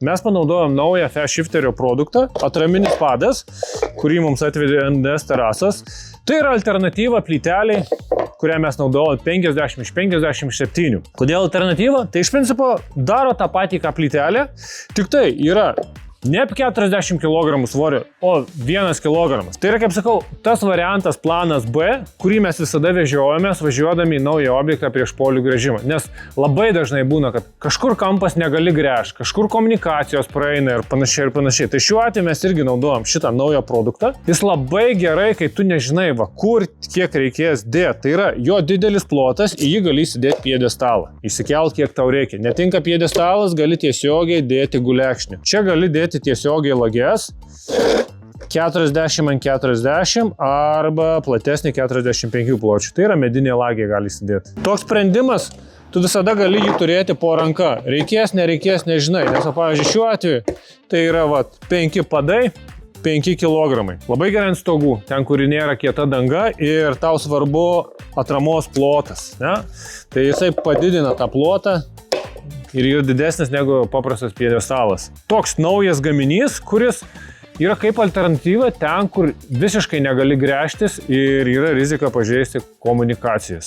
Mes panaudojom naują Fast Shifterio produktą, atraminis padas, kurį mums atvedė NDS terasas. Tai yra alternatyva plyteliai, kurią mes naudojame 50 iš 57. Kodėl alternatyva? Tai iš principo daro tą patį ką plytelė, tik tai yra ne 40 kg svorio, o 1 kg. Tai yra, kaip sakau, tas variantas planas B, kurį mes visada vežiojamės, važiuodami į naują objektą prieš polių gręžimą. Nes labai dažnai būna, kad kažkur kampas negali gręžti, kažkur komunikacijos praeina ir panašiai ir panašiai. Tai šiuo atveju mes irgi naudojam šitą naują produktą. Jis labai gerai, kai tu nežinai, kur kiek reikės dėti. Tai yra jo didelis plotas, į jį gali įsidėti piedestalą. Įsikelt, kiek tau reikia. Netinka piedestalas, gali tiesiogiai dėti gulekšnį. Čia gali dėti tiesiogiai lages 40 ant 40 arba platesnį 45 pločių. Tai yra mediniai lagiai gali įsidėti. Toks sprendimas, tu visada gali jį turėti po ranka. Reikės, nereikės, nežinai. Nes, pavyzdžiui, šiuo atveju tai yra 5 padai, 5 kg. Labai gerai ant stogų, ten, kur nėra kieta danga ir tau svarbu atramos plotas. Ne? Tai jisai padidina tą plotą ir yra didesnis negu paprastas piedestalas. Toks naujas gaminys, kuris yra kaip alternatyva ten, kur visiškai negali gręžtis ir yra rizika pažeisti komunikacijas.